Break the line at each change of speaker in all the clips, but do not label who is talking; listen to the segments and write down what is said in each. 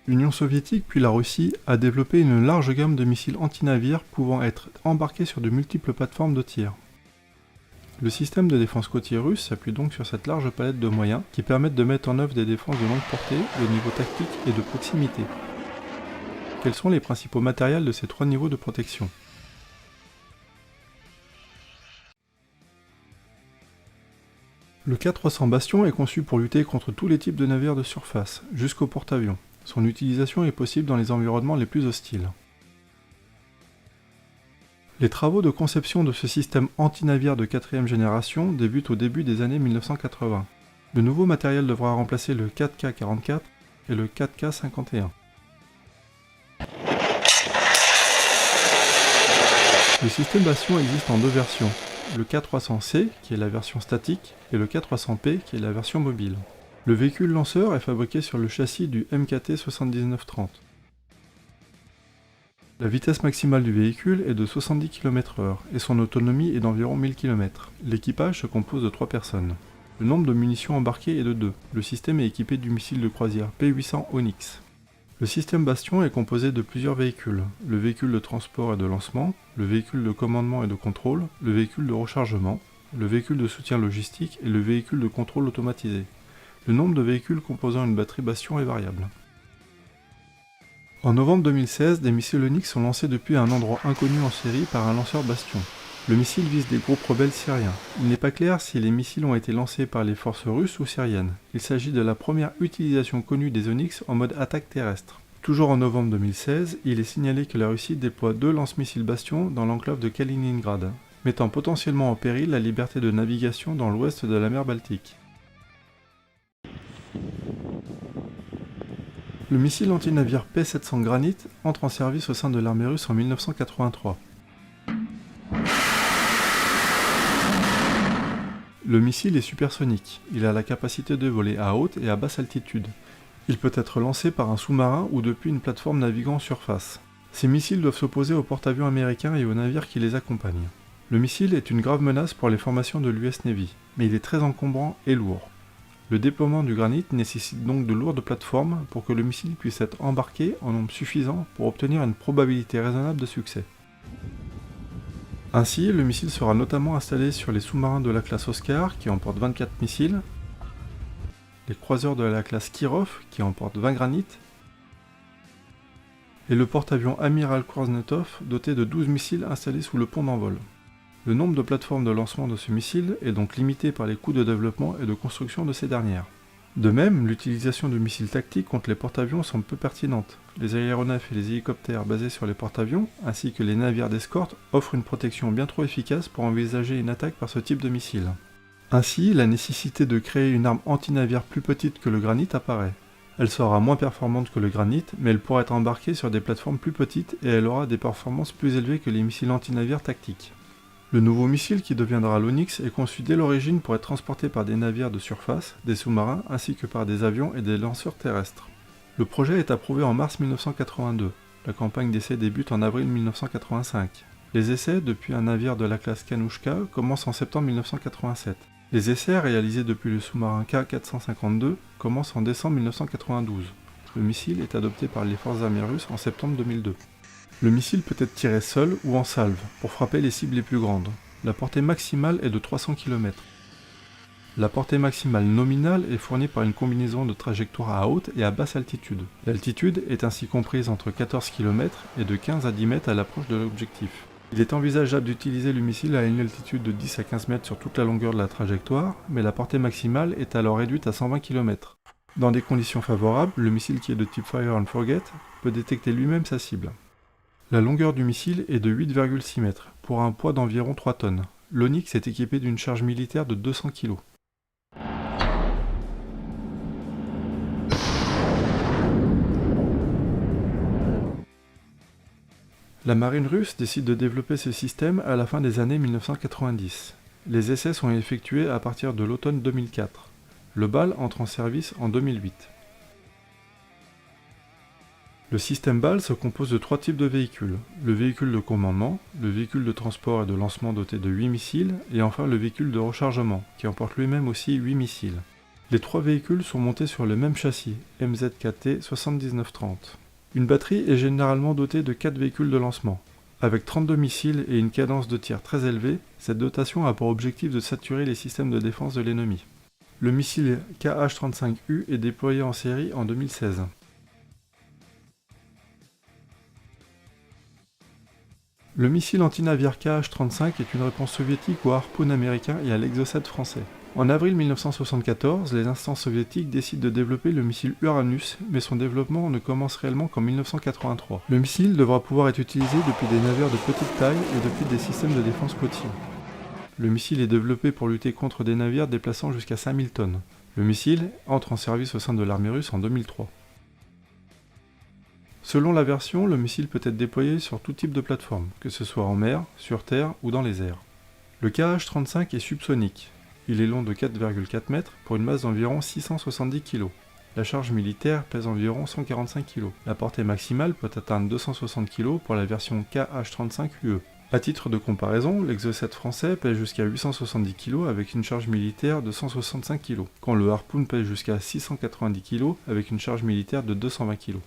L'Union soviétique puis la Russie a développé une large gamme de missiles anti-navires pouvant être embarqués sur de multiples plateformes de tir. Le système de défense côtier russe s'appuie donc sur cette large palette de moyens qui permettent de mettre en œuvre des défenses de longue portée au niveau tactique et de proximité. Quels sont les principaux matériels de ces trois niveaux de protection? Le K300 Bastion est conçu pour lutter contre tous les types de navires de surface, jusqu'au porte-avions. Son utilisation est possible dans les environnements les plus hostiles. Les travaux de conception de ce système anti-navire de 4ème génération débutent au début des années 1980. Le nouveau matériel devra remplacer le 4K-44 et le 4K-51. Le système Bastion existe en deux versions, le K300C qui est la version statique et le K300P qui est la version mobile. Le véhicule lanceur est fabriqué sur le châssis du MKT 7930. La vitesse maximale du véhicule est de 70 km/h et son autonomie est d'environ 1000 km. L'équipage se compose de 3 personnes. Le nombre de munitions embarquées est de 2. Le système est équipé du missile de croisière P-800 Onyx. Le système Bastion est composé de plusieurs véhicules. Le véhicule de transport et de lancement, le véhicule de commandement et de contrôle, le véhicule de rechargement, le véhicule de soutien logistique et le véhicule de contrôle automatisé. Le nombre de véhicules composant une batterie Bastion est variable. En novembre 2016, des missiles Onyx sont lancés depuis un endroit inconnu en série par un lanceur Bastion. Le missile vise des groupes rebelles syriens. Il n'est pas clair si les missiles ont été lancés par les forces russes ou syriennes. Il s'agit de la première utilisation connue des Onyx en mode attaque terrestre. Toujours en novembre 2016, il est signalé que la Russie déploie 2 lance-missiles Bastion dans l'enclave de Kaliningrad, mettant potentiellement en péril la liberté de navigation dans l'ouest de la mer Baltique. Le missile anti-navire P-700 Granit entre en service au sein de l'armée russe en 1983. Le missile est supersonique, il a la capacité de voler à haute et à basse altitude. Il peut être lancé par un sous-marin ou depuis une plateforme naviguant en surface. Ces missiles doivent s'opposer aux porte-avions américains et aux navires qui les accompagnent. Le missile est une grave menace pour les formations de l'US Navy, mais il est très encombrant et lourd. Le déploiement du Granit nécessite donc de lourdes plateformes pour que le missile puisse être embarqué en nombre suffisant pour obtenir une probabilité raisonnable de succès. Ainsi, le missile sera notamment installé sur les sous-marins de la classe Oscar qui emportent 24 missiles, les croiseurs de la classe Kirov qui emportent 20 granites, et le porte-avions Amiral Kuznetsov doté de 12 missiles installés sous le pont d'envol. Le nombre de plateformes de lancement de ce missile est donc limité par les coûts de développement et de construction de ces dernières. De même, l'utilisation de missiles tactiques contre les porte-avions semble peu pertinente. Les aéronefs et les hélicoptères basés sur les porte-avions, ainsi que les navires d'escorte, offrent une protection bien trop efficace pour envisager une attaque par ce type de missile. Ainsi, la nécessité de créer une arme anti-navire plus petite que le Granit apparaît. Elle sera moins performante que le Granit, mais elle pourra être embarquée sur des plateformes plus petites et elle aura des performances plus élevées que les missiles anti-navires tactiques. Le nouveau missile qui deviendra l'Onyx est conçu dès l'origine pour être transporté par des navires de surface, des sous-marins ainsi que par des avions et des lanceurs terrestres. Le projet est approuvé en mars 1982. La campagne d'essai débute en avril 1985. Les essais depuis un navire de la classe Kanushka commencent en septembre 1987. Les essais réalisés depuis le sous-marin K-452 commencent en décembre 1992. Le missile est adopté par les forces armées russes en septembre 2002. Le missile peut être tiré seul ou en salve, pour frapper les cibles les plus grandes. La portée maximale est de 300 km. La portée maximale nominale est fournie par une combinaison de trajectoires à haute et à basse altitude. L'altitude est ainsi comprise entre 14 km et de 15 à 10 mètres à l'approche de l'objectif. Il est envisageable d'utiliser le missile à une altitude de 10 à 15 mètres sur toute la longueur de la trajectoire, mais la portée maximale est alors réduite à 120 km. Dans des conditions favorables, le missile qui est de type Fire and Forget peut détecter lui-même sa cible. La longueur du missile est de 8,6 mètres, pour un poids d'environ 3 tonnes. L'Onyx est équipé d'une charge militaire de 200 kg. La marine russe décide de développer ce système à la fin des années 1990. Les essais sont effectués à partir de l'automne 2004. Le BAL entre en service en 2008. Le système BAL se compose de 3 types de véhicules. Le véhicule de commandement, le véhicule de transport et de lancement doté de 8 missiles, et enfin le véhicule de rechargement, qui emporte lui-même aussi 8 missiles. Les 3 véhicules sont montés sur le même châssis, MZ4T 7930. Une batterie est généralement dotée de 4 véhicules de lancement. Avec 32 missiles et une cadence de tir très élevée, cette dotation a pour objectif de saturer les systèmes de défense de l'ennemi. Le missile KH-35U est déployé en série en 2016. Le missile anti-navire KH-35 est une réponse soviétique au Harpoon américain et à l'Exocet français. En avril 1974, les instances soviétiques décident de développer le missile Uranus, mais son développement ne commence réellement qu'en 1983. Le missile devra pouvoir être utilisé depuis des navires de petite taille et depuis des systèmes de défense côtiers. Le missile est développé pour lutter contre des navires déplaçant jusqu'à 5000 tonnes. Le missile entre en service au sein de l'armée russe en 2003. Selon la version, le missile peut être déployé sur tout type de plateforme, que ce soit en mer, sur terre ou dans les airs. Le KH-35 est subsonique. Il est long de 4,4 mètres pour une masse d'environ 670 kg. La charge militaire pèse environ 145 kg. La portée maximale peut atteindre 260 kg pour la version KH-35UE. A titre de comparaison, l'Exocet français pèse jusqu'à 870 kg avec une charge militaire de 165 kg, quand le Harpoon pèse jusqu'à 690 kg avec une charge militaire de 220 kg.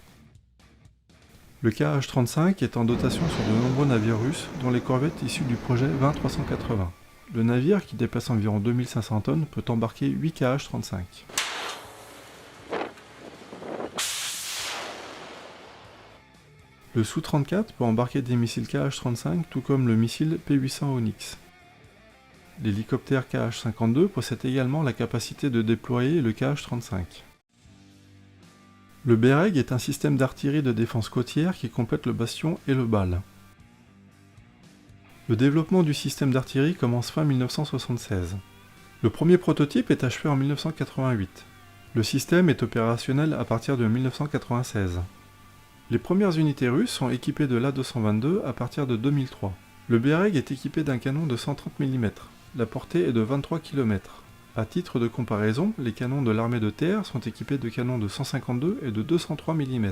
Le KH-35 est en dotation sur de nombreux navires russes, dont les corvettes issues du projet 20-380. Le navire, qui dépasse environ 2500 tonnes, peut embarquer 8 KH-35. Le Su-34 peut embarquer des missiles KH-35, tout comme le missile P-800 Onyx. L'hélicoptère KH-52 possède également la capacité de déployer le KH-35. Le BEREG est un système d'artillerie de défense côtière qui complète le bastion et le BAL. Le développement du système d'artillerie commence fin 1976. Le premier prototype est achevé en 1988. Le système est opérationnel à partir de 1996. Les premières unités russes sont équipées de l'A-222 à partir de 2003. Le BEREG est équipé d'un canon de 130 mm. La portée est de 23 km. À titre de comparaison, les canons de l'armée de terre sont équipés de canons de 152 et de 203 mm.